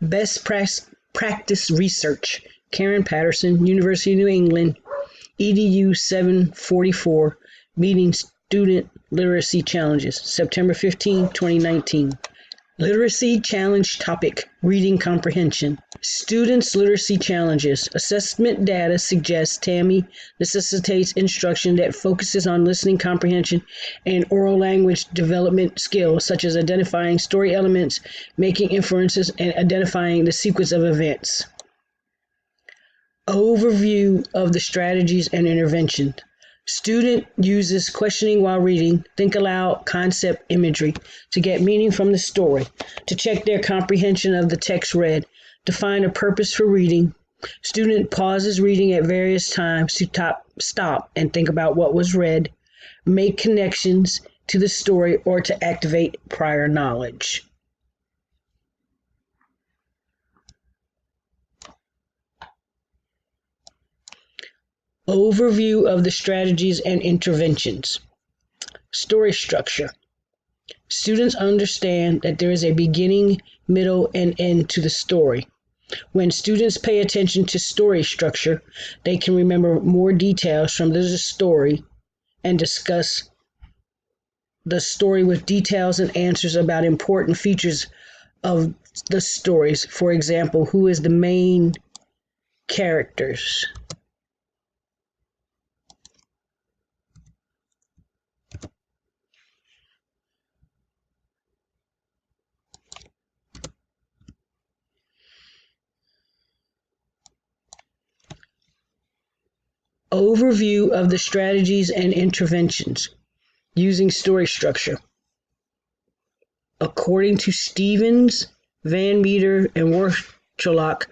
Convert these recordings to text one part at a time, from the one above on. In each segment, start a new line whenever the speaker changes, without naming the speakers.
Best practice research. Karen Patterson, University of New England, EDU 744, meeting student literacy challenges, September 15, 2019. Literacy challenge topic, reading comprehension. Students' literacy challenges. Assessment data suggests Tammy necessitates instruction that focuses on listening comprehension and oral language development skills, such as identifying story elements, making inferences, and identifying the sequence of events. Overview of the strategies and intervention. Student uses questioning while reading, think aloud, concept imagery to get meaning from the story, to check their comprehension of the text read, to find a purpose for reading. Student pauses reading at various times to stop and think about what was read, make connections to the story, or to activate prior knowledge. Overview of the strategies and interventions. Story structure. Students understand that there is a beginning, middle, and end to the story. When students pay attention to story structure, they can remember more details from the story and discuss the story with details and answers about important features of the stories. For example, who is the main characters? Overview of the strategies and interventions using story structure. According to Stevens, Van Meter, and Warchalak,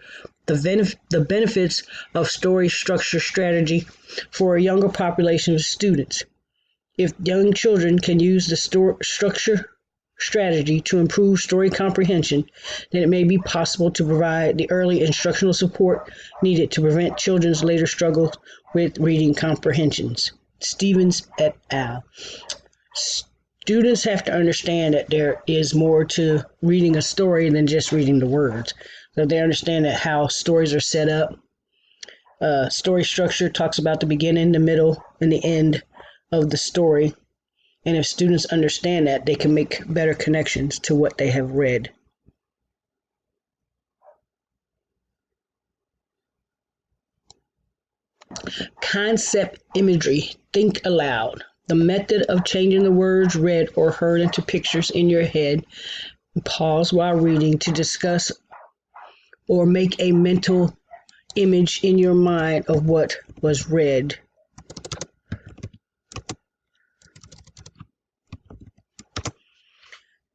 the benefits of story structure strategy for a younger population of students. If young children can use the structure strategy to improve story comprehension, then it may be possible to provide the early instructional support needed to prevent children's later struggles with reading comprehensions. Stevens et al. Students have to understand that there is more to reading a story than just reading the words. So they understand that how stories are set up. Story structure talks about the beginning, the middle, and the end of the story. And if students understand that, they can make better connections to what they have read. Concept imagery. Think aloud. The method of changing the words read or heard into pictures in your head. Pause while reading to discuss or make a mental image in your mind of what was read.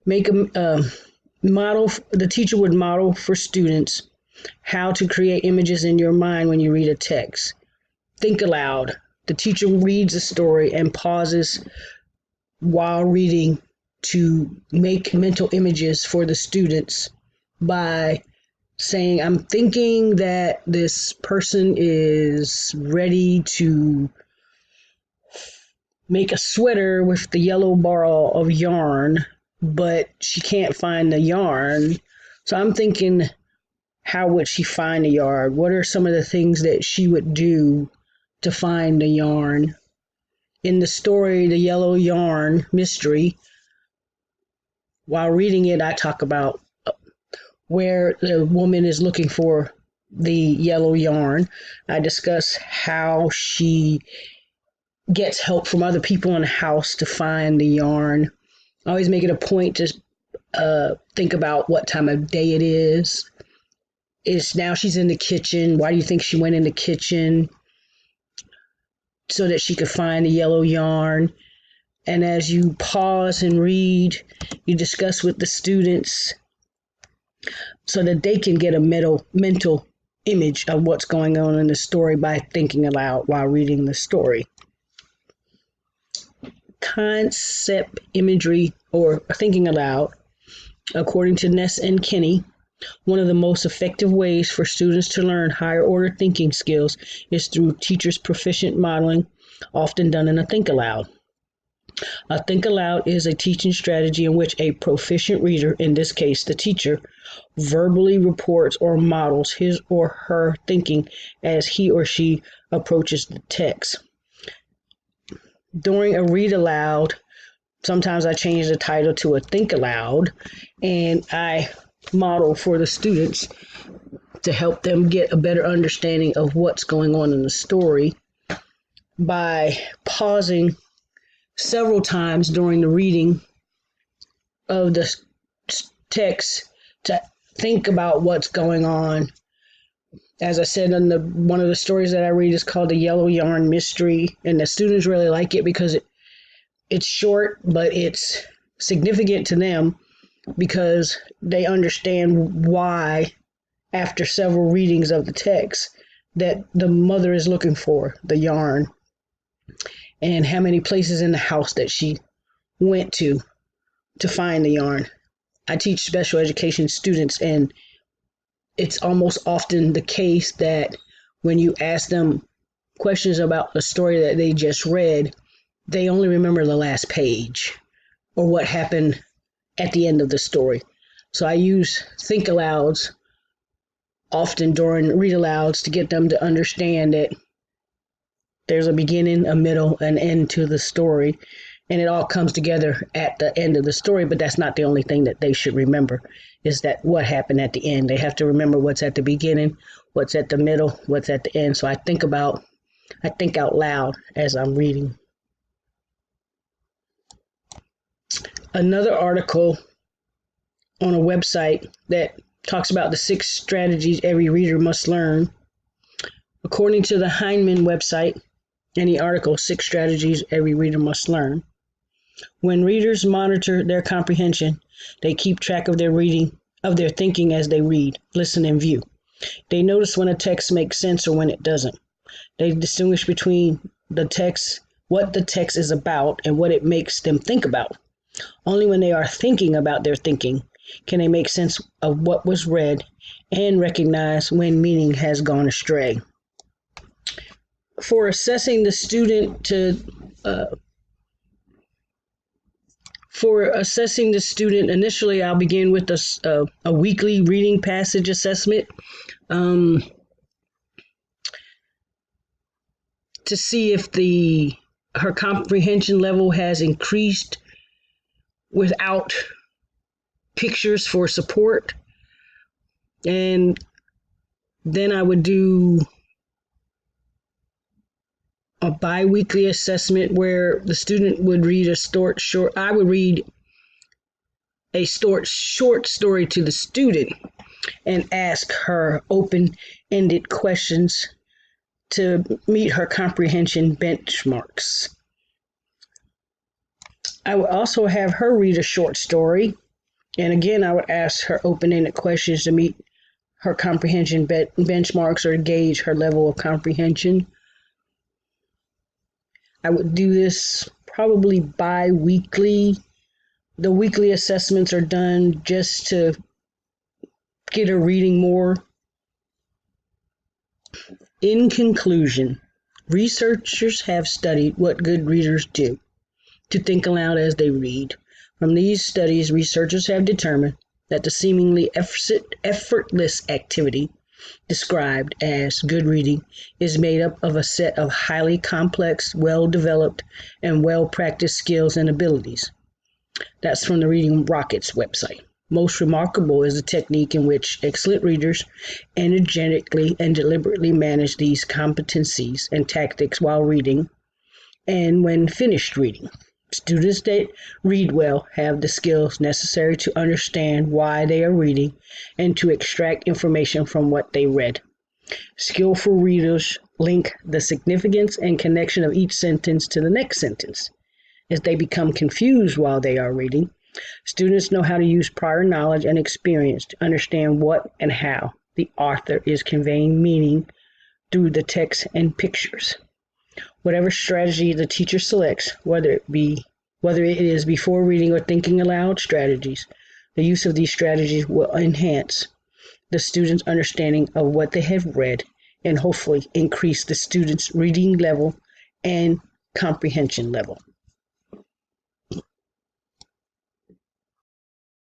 Make a model. The teacher would model for students how to create images in your mind when you read a text. Think aloud. The teacher reads a story and pauses while reading to make mental images for the students by saying, I'm thinking that this person is ready to make a sweater with the yellow ball of yarn, but she can't find the yarn. So I'm thinking, how would she find the yarn? What are some of the things that she would do to find the yarn? In the story, The Yellow Yarn Mystery, while reading it, I talk about where the woman is looking for the yellow yarn. I discuss how she gets help from other people in the house to find the yarn. I always make it a point to think about what time of day it is. Now she's in the kitchen. Why do you think she went in the kitchen? So that she could find the yellow yarn. And as you pause and read, you discuss with the students so that they can get a mental image of what's going on in the story by thinking aloud while reading the story. Concept imagery or thinking aloud. According to Ness and Kinney, one of the most effective ways for students to learn higher order thinking skills is through teachers' proficient modeling, often done in a think aloud. A think aloud is a teaching strategy in which a proficient reader, in this case the teacher, verbally reports or models his or her thinking as he or she approaches the text. During a read aloud, sometimes I change the title to a think aloud, and I model for the students to help them get a better understanding of what's going on in the story by pausing several times during the reading of the text to think about what's going on. As I said, in one of the stories that I read is called The Yellow Yarn Mystery, and the students really like it because it's short, but it's significant to them because they understand why, after several readings of the text, that the mother is looking for the yarn and how many places in the house that she went to find the yarn. I teach special education students, and it's almost often the case that when you ask them questions about the story that they just read, they only remember the last page or what happened at the end of the story. So I use think alouds often during read alouds to get them to understand that there's a beginning, a middle, an end to the story, and it all comes together at the end of the story. But that's not the only thing that they should remember, is that what happened at the end. They have to remember what's at the beginning, what's at the middle, what's at the end. So I think out loud as I'm reading. Another article on a website that talks about the 6 strategies every reader must learn. According to the Heinemann website, in the article, 6 strategies every reader must learn. When readers monitor their comprehension, they keep track of their thinking as they read, listen, and view. They notice when a text makes sense or when it doesn't. They distinguish between what the text is about and what it makes them think about. Only when they are thinking about their thinking can they make sense of what was read and recognize when meaning has gone astray. For assessing the student initially I'll begin with a weekly reading passage assessment to see if her comprehension level has increased without pictures for support. And then I would do a bi-weekly assessment where the student would read I would read a short story to the student and ask her open-ended questions to meet her comprehension benchmarks. I would also have her read a short story, and again, I would ask her open-ended questions to meet her comprehension benchmarks or gauge her level of comprehension. I would do this probably bi-weekly. The weekly assessments are done just to get her reading more. In conclusion, researchers have studied what good readers do to think aloud as they read. From these studies, researchers have determined that the seemingly effortless activity described as good reading is made up of a set of highly complex, well-developed, and well-practiced skills and abilities. That's from the Reading Rockets website. Most remarkable is the technique in which excellent readers energetically and deliberately manage these competencies and tactics while reading and when finished reading. Students that read well have the skills necessary to understand why they are reading and to extract information from what they read. Skillful readers link the significance and connection of each sentence to the next sentence. If they become confused while they are reading, students know how to use prior knowledge and experience to understand what and how the author is conveying meaning through the text and pictures. Whatever strategy the teacher selects, whether it is before reading or thinking aloud strategies, the use of these strategies will enhance the student's understanding of what they have read and hopefully increase the student's reading level and comprehension level.